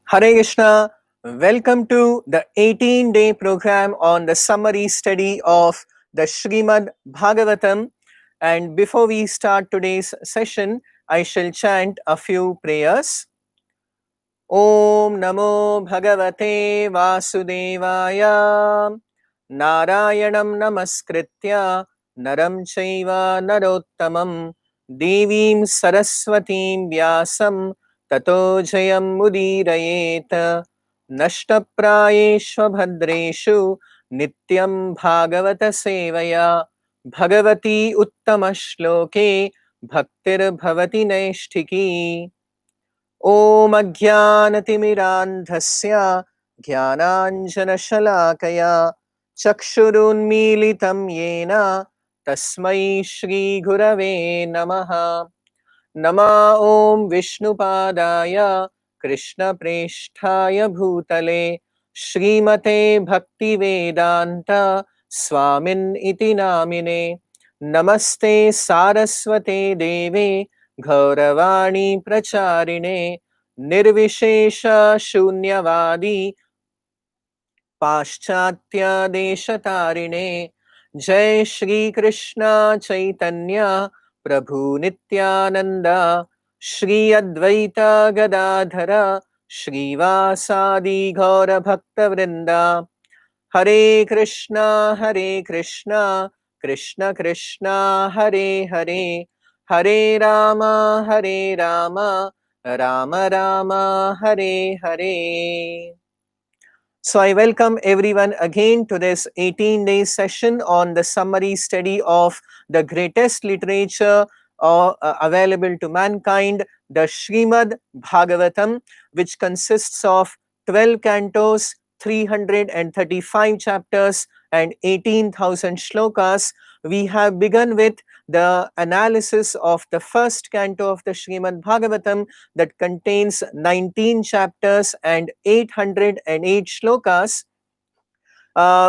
Hare Krishna, welcome to the 18-day program on the summary study of the Srimad Bhagavatam. And before we start today's session, I shall chant a few prayers. Om Namo Bhagavate Vasudevaya Narayanam Namaskritya Naram Chaiva Narottamam Devim Saraswatim Vyasam Tato Jayam Mudirayet Nashtaprayeshvabhadreshu Nityam Bhagavata Sevaya Bhagavati Uttama Shloke Bhaktir Bhavati Naishtiki ॐ अज्ञानतिमिरान्धस्य ज्ञानाञ्जनशलाकया चक्षुरुन्मीलितं येन तस्मै श्रीगुरवे नमः नमा ॐ विष्णुपादाय कृष्णप्रेष्ठाय भूतले श्रीमते भक्तिवेदान्त स्वामिन् इति नामिने नमस्ते सारस्वते देवे गौरवाणी प्रचारिणे निर्विशेष शून्यवादी पाश्चात्य देशतारिणे जय श्री कृष्ण चैतन्य प्रभु नित्यानंद श्री अद्वैत गदाधर श्रीवासादि गौर भक्त वृंदा हरे Krishna Krishna Krishna Hare Hare Hare Ram Ram Ram Hare Hare. So I welcome everyone again to this 18-day session on the summary study of the greatest literature available to mankind, the Srimad Bhagavatam, which consists of 12 cantos, 335 chapters and 18,000 shlokas. We have begun with the analysis of the first canto of the Srimad Bhagavatam that contains 19 chapters and 808 shlokas.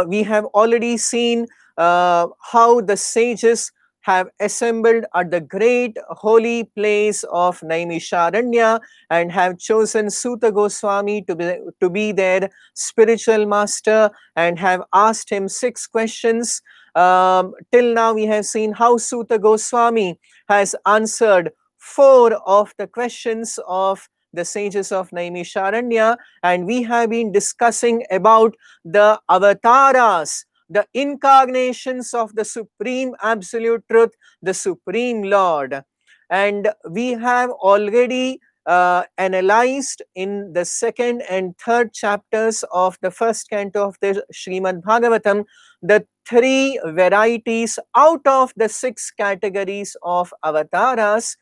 We have already seen how the sages have assembled at the great holy place of Naimisharanya and have chosen Suta Goswami to be their spiritual master and have asked him 6 questions. Till now we have seen how Suta Goswami has answered 4 of the questions of the sages of Naimisharanya, and we have been discussing about the avatars, the incarnations of the Supreme Absolute Truth, the Supreme Lord. And we have already analyzed in the second and third chapters of the first canto of the Srimad Bhagavatam the 3 varieties out of the 6 categories of avatars.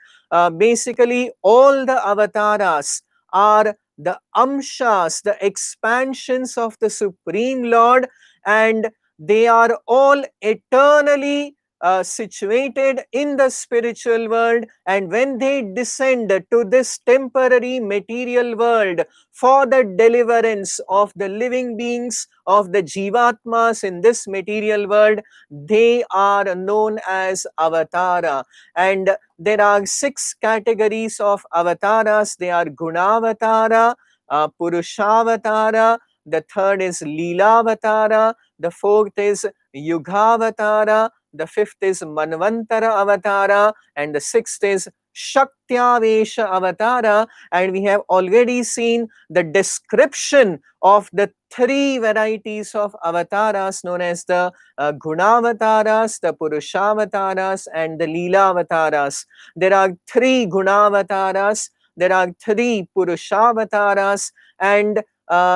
Basically, all the avatars are the amshas, the expansions of the Supreme Lord, and they are all eternally situated in the spiritual world, and when they descend to this temporary material world for the deliverance of the living beings, of the jivatmas in this material world, they are known as avatara. And there are 6 categories of avatars. They are gunavatara, purushavatara, the third is leelavatara, the fourth is yugavatara, the fifth is manvantara avatara, and the sixth is Shaktyavesha avatara. And we have already seen the description of the 3 varieties of avatars known as the gunavataras, the purushavataras, and the leelavataras. There are 3 gunavataras, there are 3 purushavataras, and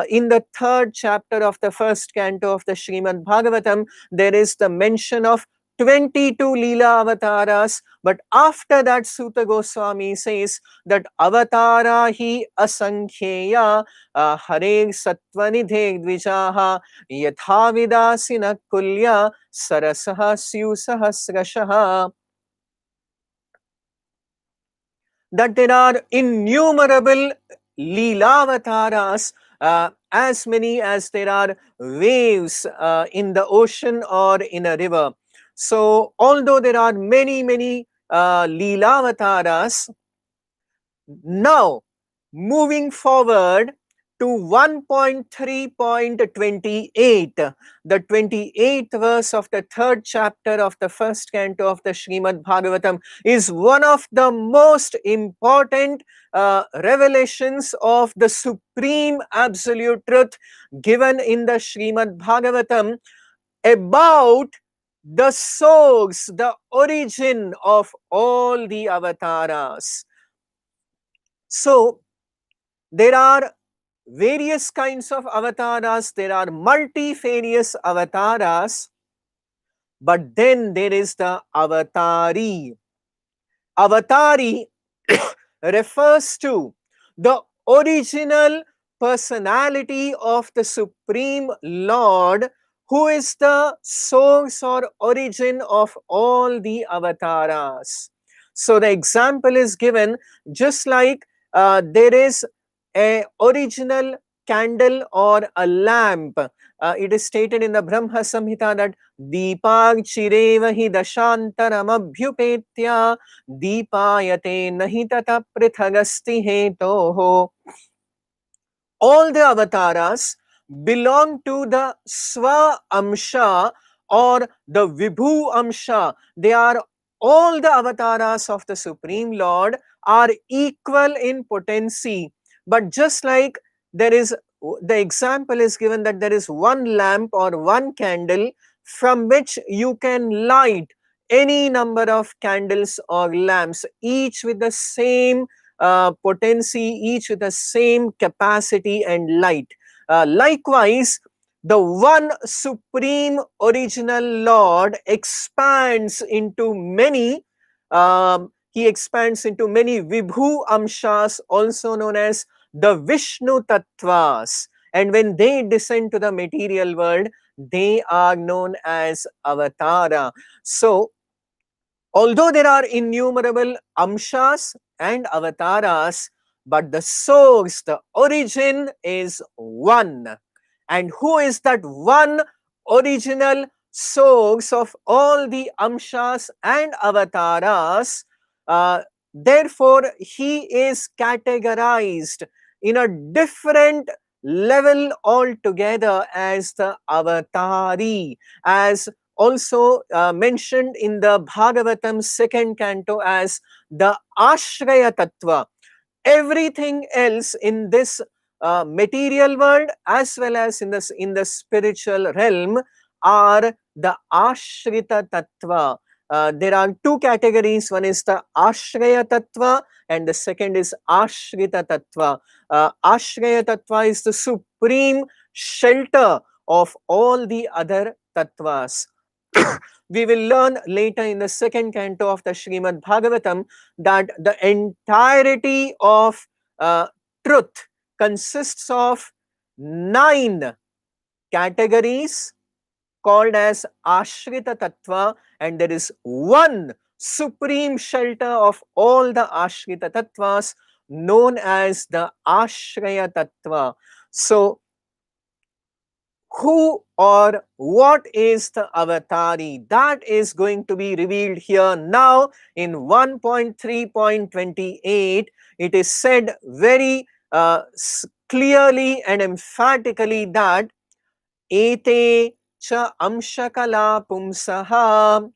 in the third chapter of the first canto of the Srimad Bhagavatam, there is the mention of 22 Leela avatars, but after that Suta Goswami says that avatara hi asankhyeya hare sattvanidhe dvijaha yathavidasina kulya sarasaha syu sahasrashaha, that there are innumerable Leelavataras, as many as there are waves in the ocean or in a river. So, although there are many Leelavataras, now moving forward, to 1.3.28. The 28th verse of the third chapter of the first canto of the Srimad Bhagavatam is one of the most important revelations of the supreme absolute truth given in the Srimad Bhagavatam about the source, the origin of all the avatars. So, there are various kinds of avatars, there are multifarious avatars, but then there is the avatari. Avatari refers to the original personality of the Supreme Lord, who is the source or origin of all the avatars. So the example is given just like there is a original candle or a lamp. It is stated in the Brahma Samhita that Deepag Chirevahi Dashantaramabhyupetya Deepayate nahi tata prithagasti hetoho. All the avatars belong to the Swa Amsha or the Vibhu Amsha. They are all the avatars of the Supreme Lord are equal in potency. But just like there is, the example is given that there is one lamp or one candle from which you can light any number of candles or lamps, each with the same potency, each with the same capacity and light. Likewise, the one supreme original Lord expands into many, he expands into many Vibhu Amshas, also known as the Vishnu Tattvas. And when they descend to the material world, they are known as Avatara. So, although there are innumerable amshas and avataras, but the source, the origin is one. And who is that one original source of all the amshas and avataras? Therefore, he is categorized in a different level altogether as the avatari, as also mentioned in the Bhagavatam second canto as the Ashraya Tattva. Everything else in this material world as well as in the spiritual realm are the Ashrita Tattva. There are two categories. One is the Ashraya Tattva and the second is Ashrita Tattva. Ashraya Tattva is the supreme shelter of all the other tattvas. We will learn later in the second canto of the Srimad Bhagavatam that the entirety of truth consists of 9 categories called as Ashrita Tattva, and there is one supreme shelter of all the Ashrita Tattvas known as the Ashraya Tattva. So, who or what is the avatari? That is going to be revealed here now in 1.3.28. It is said very clearly and emphatically that ete cha amshakala pumsaha.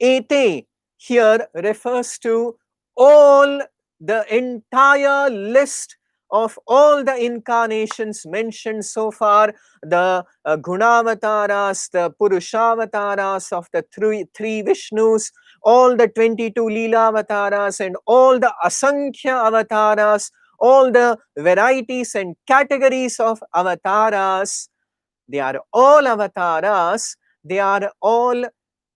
Ete here refers to all, the entire list of all the incarnations mentioned so far, the Gunavataras, the Purushavataras of the three Vishnus, all the 22 Leela Avataras and all the Asankhya Avataras, all the varieties and categories of avatars. They are all avatars, they are all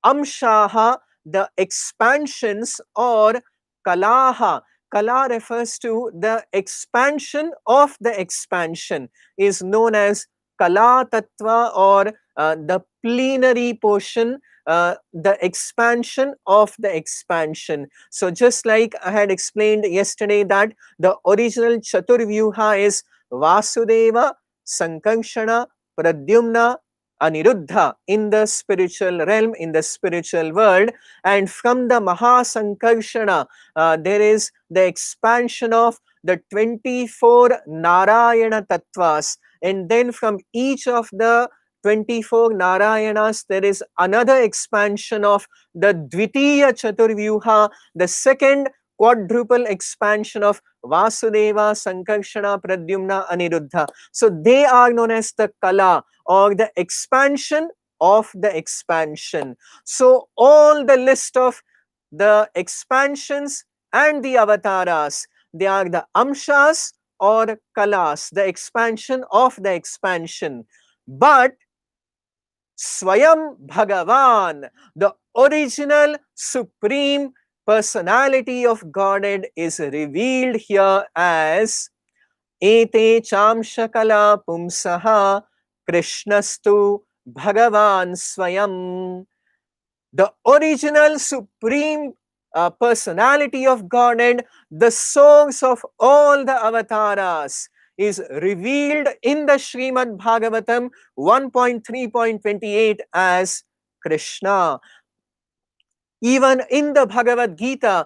amshaha, the expansions, or kalaha. Kala refers to the expansion of the expansion, is known as kala tattva, or the plenary portion, the expansion of the expansion. So just like I had explained yesterday that the original Chaturvyuha is Vasudeva, Sankarshana, Pradyumna, Aniruddha in the spiritual realm, in the spiritual world, and from the Mahasankarshana, there is the expansion of the 24 Narayana Tattvas, and then from each of the 24 Narayanas, there is another expansion of the Dvitiya Chaturvyuha, the second quadruple expansion of Vasudeva, Sankarshana, Pradyumna, Aniruddha. So they are known as the Kala, or the expansion of the expansion. So all the list of the expansions and the avataras, they are the amshas or kalas, the expansion of the expansion. But Swayam Bhagavan, the original supreme personality of Godhead, is revealed here as Ete Chamshakala Pumsaha Krishnastu Bhagavan Swayam. The original supreme personality of Godhead, the source of all the avatars, is revealed in the Srimad Bhagavatam 1.3.28 as Krishna. Even in the Bhagavad Gita,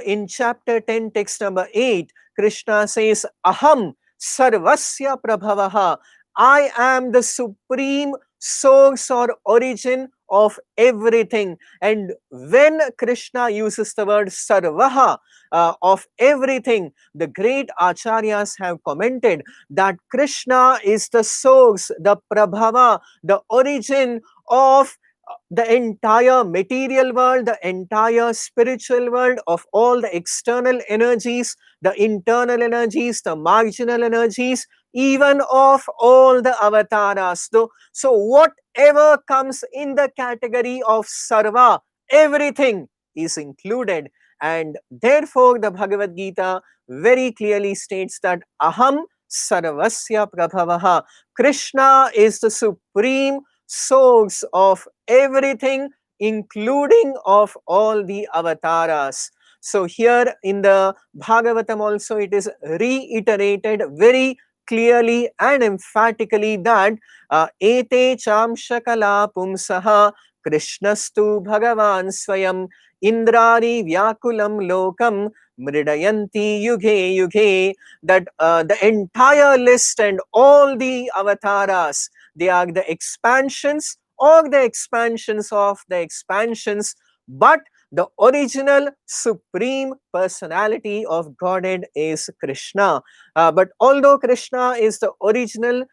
in chapter 10, text number 8, Krishna says, Aham Sarvasya Prabhavaha. I am the supreme source or origin of everything. And when Krishna uses the word Sarvaha, of everything, the great acharyas have commented that Krishna is the source, the Prabhava, the origin of the entire material world, the entire spiritual world, of all the external energies, the internal energies, the marginal energies, even of all the avatars. So whatever comes in the category of sarva, everything is included. And therefore the Bhagavad Gita very clearly states that Aham Sarvasya Prabhavaha. Krishna is the supreme source of everything, including of all the avatars. So here in the Bhagavatam also it is reiterated very clearly and emphatically that Ete Chamshakala Pumsaha Krishnastu Bhagavan Swayam Indrari Vyakulam Lokam Mridayanti Yuge Yuge. That the entire list and all the avatars, they are the expansions or the expansions of the expansions, but the original supreme personality of Godhead is Krishna. But although Krishna is the original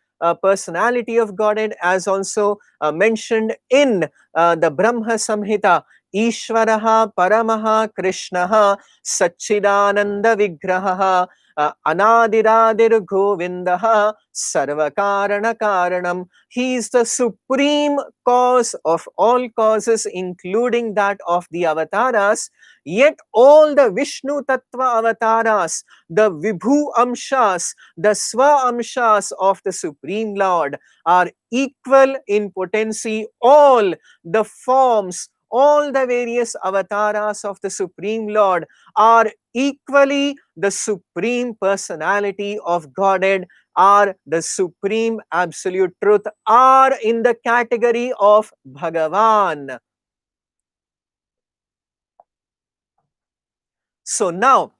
personality of Godhead, as also mentioned in the Brahma Samhita, Ishvaraha Paramaha Krishnaha Satchidananda Vigraha Anadiradir Govindaha Sarvakarana Karanam. He is the supreme cause of all causes, including that of the avatars. Yet all the Vishnu Tattva avatars, the Vibhu Amshas, the Swa Amshas of the Supreme Lord are equal in potency. All the forms, all the various avatars of the Supreme Lord are equally the supreme personality of Godhead, are the supreme absolute truth, are in the category of Bhagavan. So now,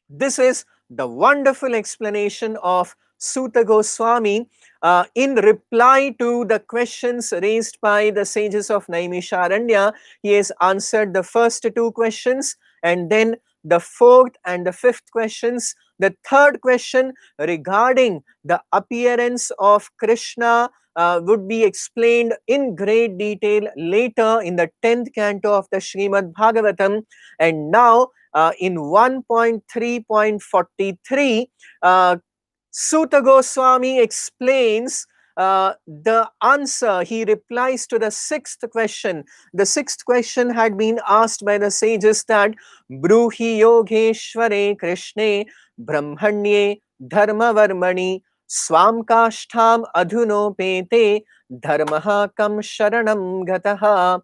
this is the wonderful explanation of Suta Goswami in reply to the questions raised by the sages of Naimisharanya. He has answered the first two questions, and then the fourth and the fifth questions. The third question regarding the appearance of Krishna would be explained in great detail later in the 10th canto of the Srimad Bhagavatam. And now in 1.3.43, Suta Goswami explains the answer. He replies to the sixth question. The sixth question had been asked by the sages that Bruhi Yogeshware Krishne Brahmanye Dharma Varmani Swam Kashtham Adhunopete Dharmaha Kam Sharanam Gataha.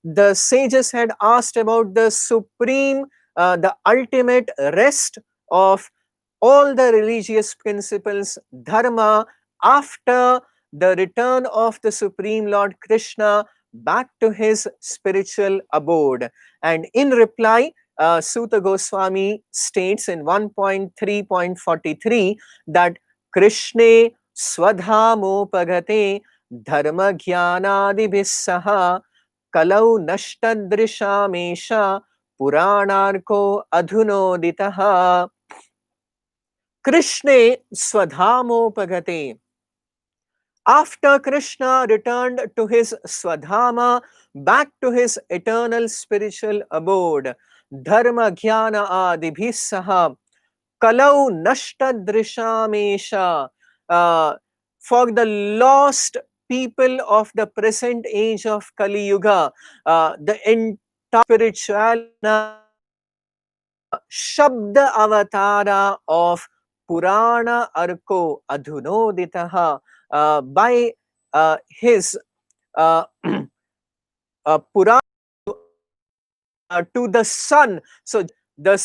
The sages had asked about the supreme, the ultimate rest of all the religious principles, dharma, after the return of the Supreme Lord Krishna back to his spiritual abode. And in reply, Suta Goswami states in 1.3.43 that Krishne Swadhamopagate Dharma Jnanadibhis Saha Kalau Nashtadrishamesha Puranarko Adhunoditaha. Krishne Swadhamopagate. After Krishna returned to his Swadhama, back to his eternal spiritual abode, Dharma Jnana Adibhis Saha Kalau Nashtadrishamesha, for the lost people of the present age of Kali Yuga, the entire spiritual Shabda Avatara of Purana Arko Adhunoditaha, by his Purana to the sun. So the